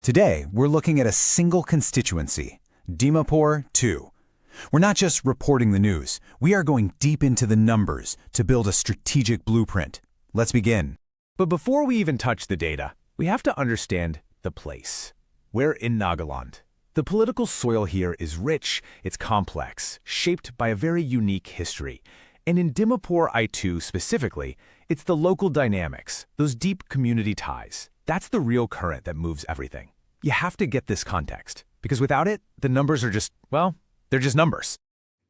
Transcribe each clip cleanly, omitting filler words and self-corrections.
Today, we're looking at a single constituency, Dimapur II. We're not just reporting the news, we are going deep into the numbers to build a strategic blueprint. Let's begin. But before we even touch the data, we have to understand the place. We're in Nagaland. The political soil here is rich, it's complex, shaped by a very unique history. And in Dimapur II specifically, it's the local dynamics, those deep community ties. That's the real current that moves everything. You have to get this context, because without it, the numbers are just, well, they're just numbers.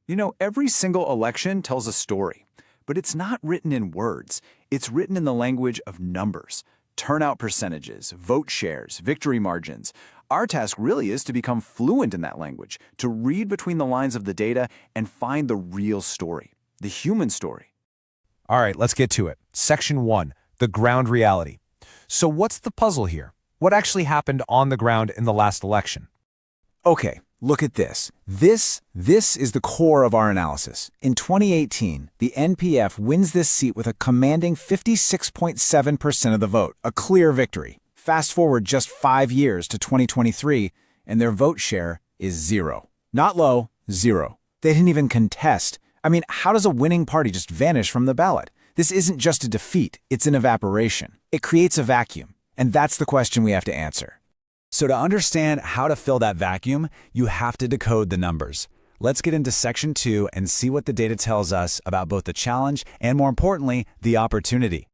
You know, every single election tells a story, but it's not written in words. It's written in the language of numbers, turnout percentages, vote shares, victory margins. Our task really is to become fluent in that language, to read between the lines of the data and find the real story, the human story. All right, let's get to it. Section 1, the ground reality. So what's the puzzle here? What actually happened on the ground in the last election? Okay, look at this. This is the core of our analysis. In 2018, the NPF wins this seat with a commanding 56.7% of the vote, a clear victory. Fast forward just 5 years to 2023, and their vote share is 0. Not low, 0. They didn't even contest. I mean, how does a winning party just vanish from the ballot? This isn't just a defeat, it's an evaporation. It creates a vacuum, and that's the question we have to answer. So to understand how to fill that vacuum, you have to decode the numbers. Let's get into Section 2 and see what the data tells us about both the challenge and, more importantly, the opportunity.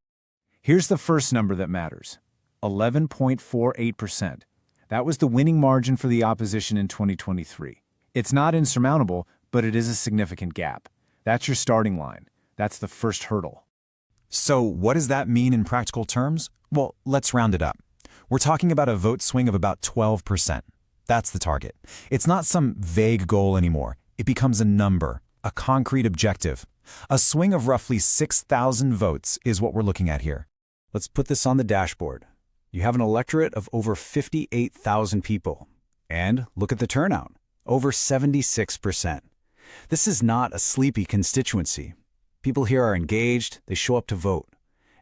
Here's the first number that matters, 11.48%. That was the winning margin for the opposition in 2023. It's not insurmountable, but it is a significant gap. That's your starting line. That's the first hurdle. So what does that mean in practical terms? Well, let's round it up. We're talking about a vote swing of about 12%. That's the target. It's not some vague goal anymore. It becomes a number, a concrete objective. A swing of roughly 6,000 votes is what we're looking at here. Let's put this on the dashboard. You have an electorate of over 58,000 people. And look at the turnout, over 76%. This is not a sleepy constituency. People here are engaged, they show up to vote.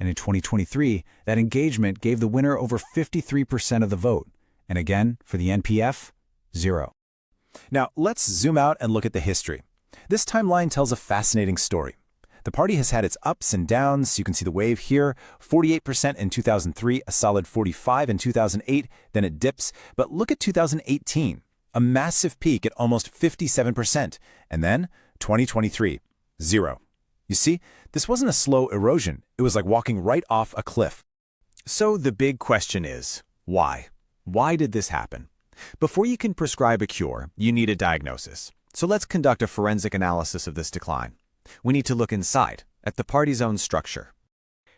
And in 2023, that engagement gave the winner over 53% of the vote. And again, for the NPF, 0. Now, let's zoom out and look at the history. This timeline tells a fascinating story. The party has had its ups and downs. You can see the wave here, 48% in 2003, a solid 45% in 2008, then it dips. But look at 2018, a massive peak at almost 57%. And then 2023, 0. You see, this wasn't a slow erosion. It was like walking right off a cliff. So the big question is, why? Why did this happen? Before you can prescribe a cure, you need a diagnosis. So let's conduct a forensic analysis of this decline. We need to look inside, at the party's own structure.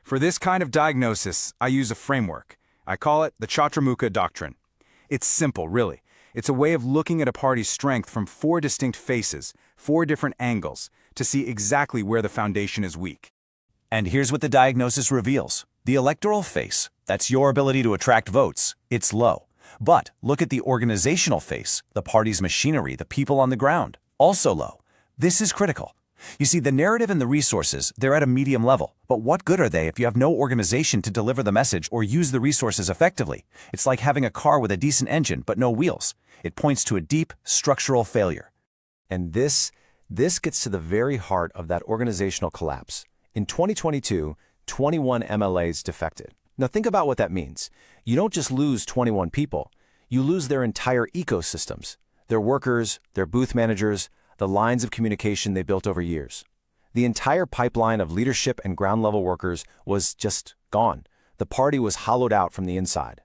For this kind of diagnosis, I use a framework. I call it the Chatramukha Doctrine. It's simple, really. It's a way of looking at a party's strength from 4 distinct faces, 4 different angles, to see exactly where the foundation is weak. And here's what the diagnosis reveals. The electoral face, that's your ability to attract votes, it's low. But look at the organizational face, the party's machinery, the people on the ground, also low. This is critical. You see, the narrative and the resources, they're at a medium level. But what good are they if you have no organization to deliver the message or use the resources effectively? It's like having a car with a decent engine but no wheels. It points to a deep structural failure. And this gets to the very heart of that organizational collapse. In 2022, 21 MLAs defected. Now think about what that means. You don't just lose 21 people, you lose their entire ecosystems, their workers, their booth managers, the lines of communication they built over years. The entire pipeline of leadership and ground-level workers was just gone. The party was hollowed out from the inside.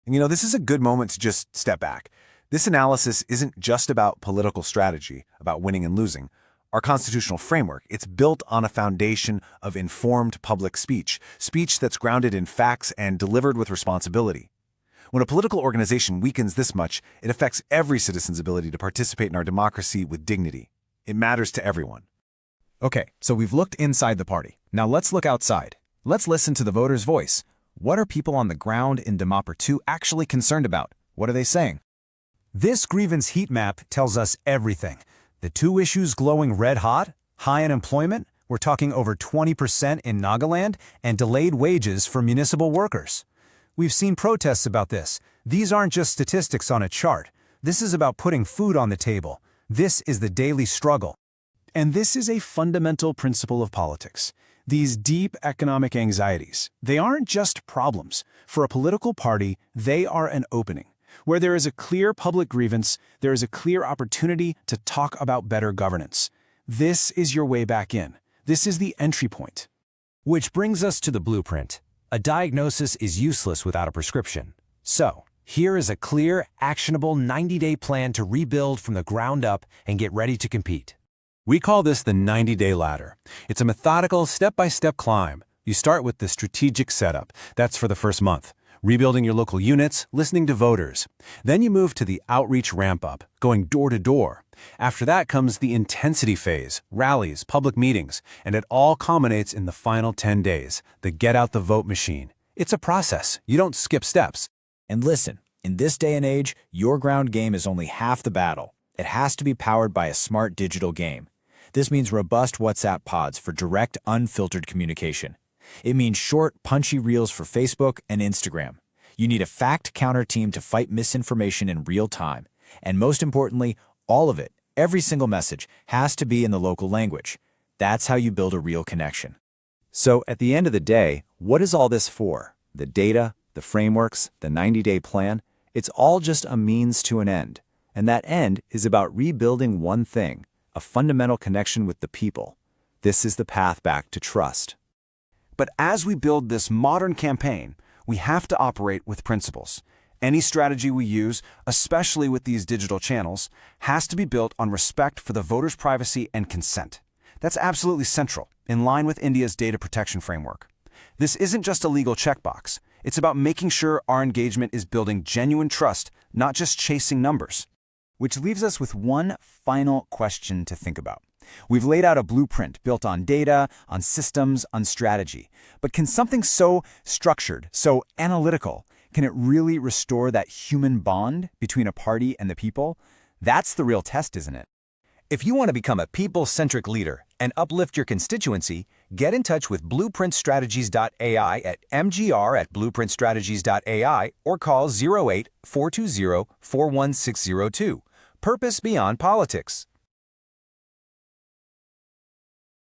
You know, this is a good moment to just step back. This analysis isn't just about political strategy, about winning and losing. Our constitutional framework, it's built on a foundation of informed public speech, speech that's grounded in facts and delivered with responsibility. When a political organization weakens this much, it affects every citizen's ability to participate in our democracy with dignity. It matters to everyone. Okay, so we've looked inside the party. Now let's look outside. Let's listen to the voter's voice. What are people on the ground in Dimapur II actually concerned about? What are they saying? This grievance heat map tells us everything. The 2 issues glowing red hot, high unemployment, we're talking over 20% in Nagaland, and delayed wages for municipal workers. We've seen protests about this. These aren't just statistics on a chart. This is about putting food on the table. This is the daily struggle. And this is a fundamental principle of politics. These deep economic anxieties, they aren't just problems. For a political party, they are an opening. Where there is a clear public grievance, there is a clear opportunity to talk about better governance. This is your way back in. This is the entry point. Which brings us to the blueprint. A diagnosis is useless without a prescription. So, here is a clear, actionable 90-day plan to rebuild from the ground up and get ready to compete. We call this the 90-day ladder. It's a methodical, step-by-step climb. You start with the strategic setup. That's for the first month. Rebuilding your local units, listening to voters. Then you move to the outreach ramp-up, going door to door. After that comes the intensity phase, rallies, public meetings, and it all culminates in the final 10 days, the get-out-the-vote machine. It's a process. You don't skip steps. And listen, in this day and age, your ground game is only half the battle. It has to be powered by a smart digital game. This means robust WhatsApp pods for direct, unfiltered communication. It means short, punchy reels for Facebook and Instagram. You need a fact-counter team to fight misinformation in real time. And most importantly, all of it, every single message, has to be in the local language. That's how you build a real connection. So, at the end of the day, what is all this for? The data, the frameworks, the 90-day plan? It's all just a means to an end. And that end is about rebuilding one thing, a fundamental connection with the people. This is the path back to trust. But as we build this modern campaign, we have to operate with principles. Any strategy we use, especially with these digital channels, has to be built on respect for the voter's privacy and consent. That's absolutely central, in line with India's data protection framework. This isn't just a legal checkbox. It's about making sure our engagement is building genuine trust, not just chasing numbers. Which leaves us with one final question to think about. We've laid out a blueprint built on data, on systems, on strategy. But can something so structured, so analytical, can it really restore that human bond between a party and the people? That's the real test, isn't it? If you want to become a people-centric leader and uplift your constituency, get in touch with blueprintstrategies.ai at mgr@blueprintstrategies.ai or call 08-420-41602. Purpose beyond politics.